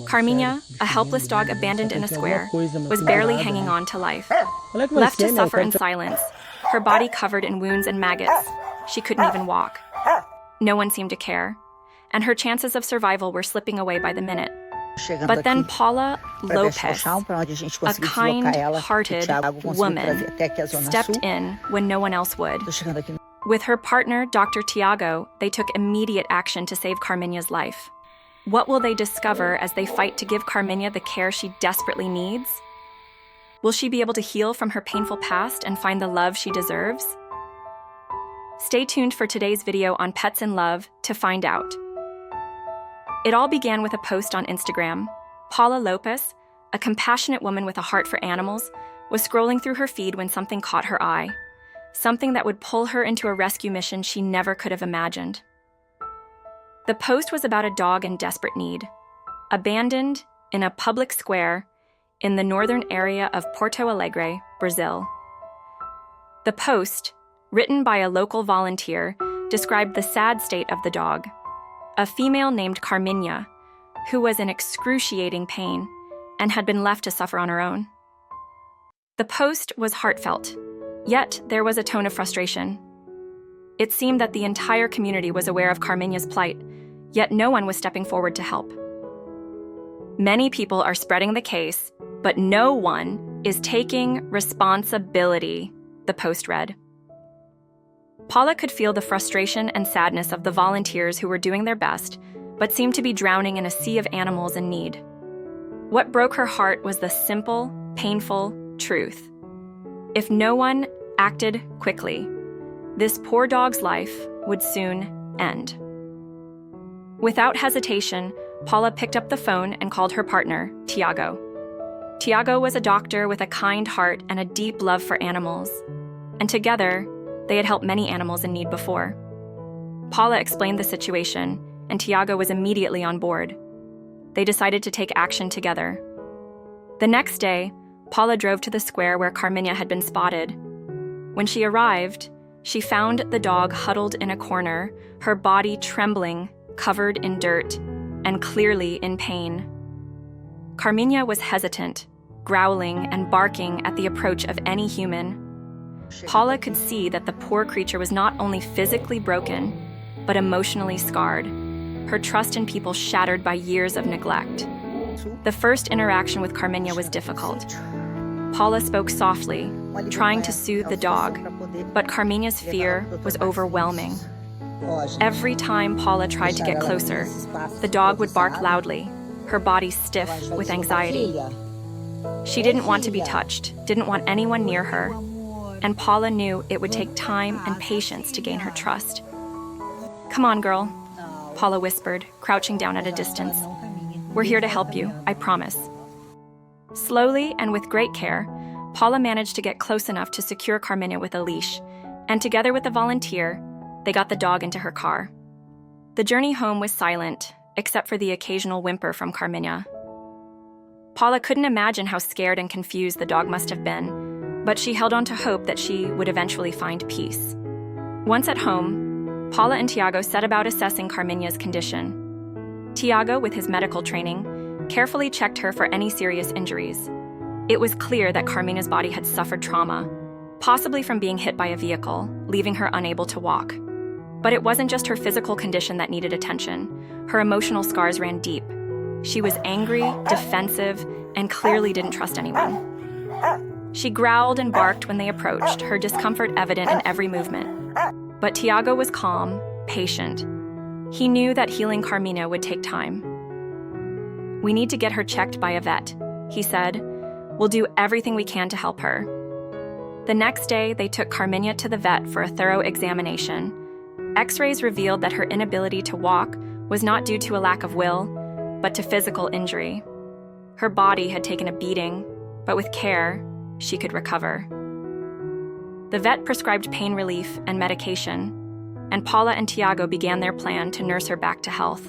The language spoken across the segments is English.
Carminha, a helpless dog abandoned in a square, was barely hanging on to life. Left to suffer in silence, her body covered in wounds and maggots, she couldn't even walk. No one seemed to care, and her chances of survival were slipping away by the minute. But then Paula Lopes, a kind-hearted woman, stepped in when no one else would. With her partner, Dr. Tiago, they took immediate action to save Carminha's life. What will they discover as they fight to give Carminha the care she desperately needs? Will she be able to heal from her painful past and find the love she deserves? Stay tuned for today's video on pets in love to find out. It all began with a post on Instagram. Paula Lopes, a compassionate woman with a heart for animals, was scrolling through her feed when something caught her eye. Something that would pull her into a rescue mission she never could have imagined. The post was about a dog in desperate need, abandoned in a public square in the northern area of Porto Alegre, Brazil. The post, written by a local volunteer, described the sad state of the dog, a female named Carminha, who was in excruciating pain and had been left to suffer on her own. The post was heartfelt, yet there was a tone of frustration. It seemed that the entire community was aware of Carminha's plight, yet no one was stepping forward to help. Many people are spreading the case, but no one is taking responsibility, the post read. Paula could feel the frustration and sadness of the volunteers who were doing their best, but seemed to be drowning in a sea of animals in need. What broke her heart was the simple, painful truth. If no one acted quickly, this poor dog's life would soon end. Without hesitation, Paula picked up the phone and called her partner, Tiago. Tiago was a doctor with a kind heart and a deep love for animals, and together, they had helped many animals in need before. Paula explained the situation, and Tiago was immediately on board. They decided to take action together. The next day, Paula drove to the square where Carminha had been spotted. When she arrived, she found the dog huddled in a corner, her body trembling, covered in dirt, and clearly in pain. Carminha was hesitant, growling and barking at the approach of any human. Paula could see that the poor creature was not only physically broken, but emotionally scarred, her trust in people shattered by years of neglect. The first interaction with Carminha was difficult. Paula spoke softly, trying to soothe the dog, but Carminha's fear was overwhelming. Every time Paula tried to get closer, the dog would bark loudly, her body stiff with anxiety. She didn't want to be touched, didn't want anyone near her, and Paula knew it would take time and patience to gain her trust. "Come on, girl," Paula whispered, crouching down at a distance. "We're here to help you, I promise." Slowly and with great care, Paula managed to get close enough to secure Carminha with a leash, and together with a volunteer, they got the dog into her car. The journey home was silent, except for the occasional whimper from Carminha. Paula couldn't imagine how scared and confused the dog must have been, but she held on to hope that she would eventually find peace. Once at home, Paula and Tiago set about assessing Carminha's condition. Tiago, with his medical training, carefully checked her for any serious injuries. It was clear that Carminha's body had suffered trauma, possibly from being hit by a vehicle, leaving her unable to walk. But it wasn't just her physical condition that needed attention. Her emotional scars ran deep. She was angry, defensive, and clearly didn't trust anyone. She growled and barked when they approached, her discomfort evident in every movement. But Tiago was calm, patient. He knew that healing Carminha would take time. "We need to get her checked by a vet," he said. "We'll do everything we can to help her." The next day, they took Carminha to the vet for a thorough examination. X-rays revealed that her inability to walk was not due to a lack of will, but to physical injury. Her body had taken a beating, but with care, she could recover. The vet prescribed pain relief and medication, and Paula and Tiago began their plan to nurse her back to health.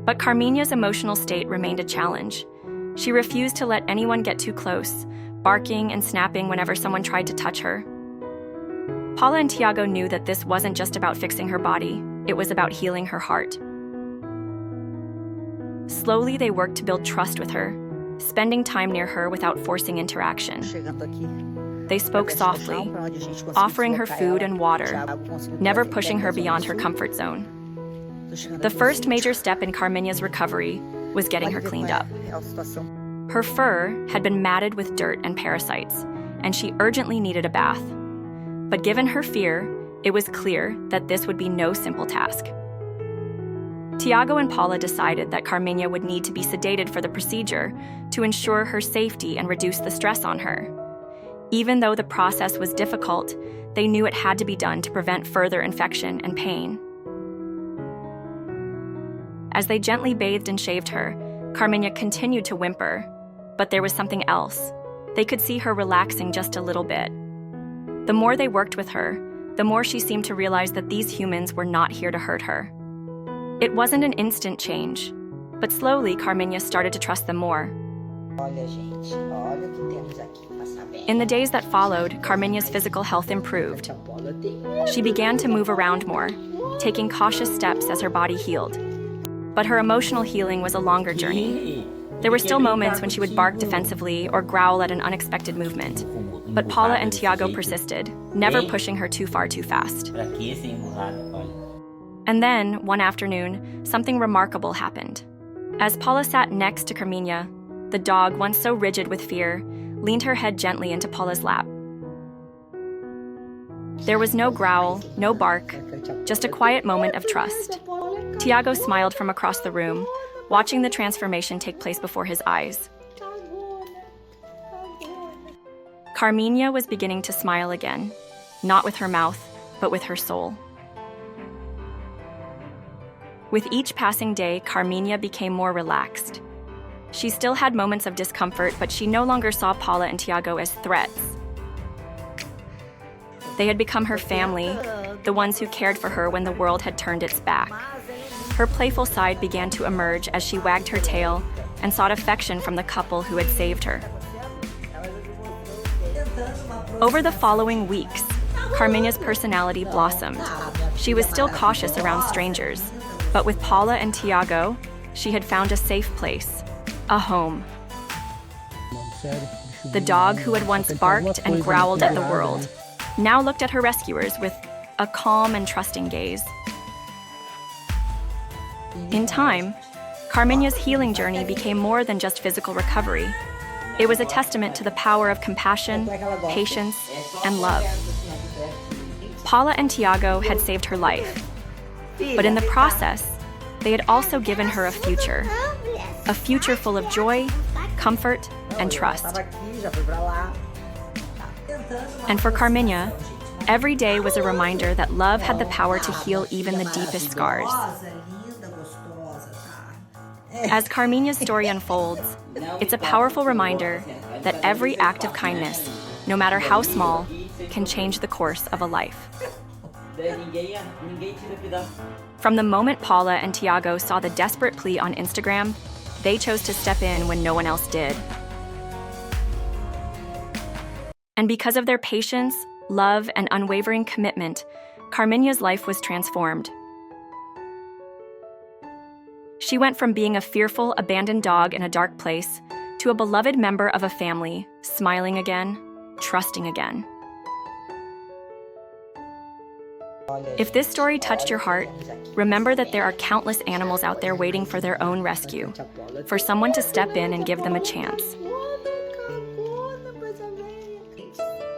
But Carminha's emotional state remained a challenge. She refused to let anyone get too close, barking and snapping whenever someone tried to touch her. Paula and Tiago knew that this wasn't just about fixing her body, it was about healing her heart. Slowly, they worked to build trust with her, spending time near her without forcing interaction. They spoke softly, offering her food and water, never pushing her beyond her comfort zone. The first major step in Carminha's recovery was getting her cleaned up. Her fur had been matted with dirt and parasites, and she urgently needed a bath. But given her fear, it was clear that this would be no simple task. Tiago and Paula decided that Carminha would need to be sedated for the procedure to ensure her safety and reduce the stress on her. Even though the process was difficult, they knew it had to be done to prevent further infection and pain. As they gently bathed and shaved her, Carminha continued to whimper, but there was something else. They could see her relaxing just a little bit. The more they worked with her, the more she seemed to realize that these humans were not here to hurt her. It wasn't an instant change, but slowly Carminha started to trust them more. In the days that followed, Carminha's physical health improved. She began to move around more, taking cautious steps as her body healed. But her emotional healing was a longer journey. There were still moments when she would bark defensively or growl at an unexpected movement. But Paula and Tiago persisted, never pushing her too far too fast. And then, one afternoon, something remarkable happened. As Paula sat next to Carminha, the dog, once so rigid with fear, leaned her head gently into Paula's lap. There was no growl, no bark, just a quiet moment of trust. Tiago smiled from across the room, watching the transformation take place before his eyes. Carminha was beginning to smile again, not with her mouth, but with her soul. With each passing day, Carminha became more relaxed. She still had moments of discomfort, but she no longer saw Paula and Tiago as threats. They had become her family, the ones who cared for her when the world had turned its back. Her playful side began to emerge as she wagged her tail and sought affection from the couple who had saved her. Over the following weeks, Carminha's personality blossomed. She was still cautious around strangers, but with Paula and Tiago, she had found a safe place, a home. The dog who had once barked and growled at the world now looked at her rescuers with a calm and trusting gaze. In time, Carminha's healing journey became more than just physical recovery. It was a testament to the power of compassion, patience, and love. Paula and Tiago had saved her life, but in the process, they had also given her a future full of joy, comfort, and trust. And for Carminha, every day was a reminder that love had the power to heal even the deepest scars. As Carminha's story unfolds, it's a powerful reminder that every act of kindness, no matter how small, can change the course of a life. From the moment Paula and Tiago saw the desperate plea on Instagram, they chose to step in when no one else did. And because of their patience, love, and unwavering commitment, Carminha's life was transformed. She went from being a fearful, abandoned dog in a dark place to a beloved member of a family, smiling again, trusting again. If this story touched your heart, remember that there are countless animals out there waiting for their own rescue, for someone to step in and give them a chance.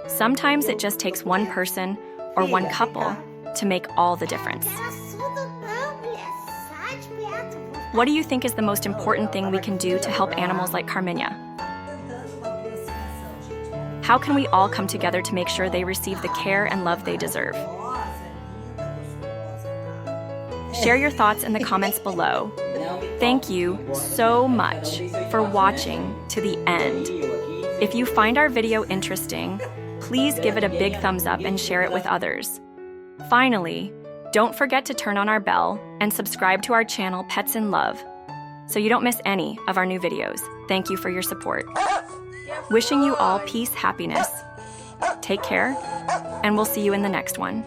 Sometimes it just takes one person or one couple to make all the difference. What do you think is the most important thing we can do to help animals like Carminha? How can we all come together to make sure they receive the care and love they deserve? Share your thoughts in the comments below. Thank you so much for watching to the end. If you find our video interesting, please give it a big thumbs up and share it with others. Finally, don't forget to turn on our bell and subscribe to our channel Pets in Love so you don't miss any of our new videos. Thank you for your support. Wishing you all peace, happiness. Take care, and we'll see you in the next one.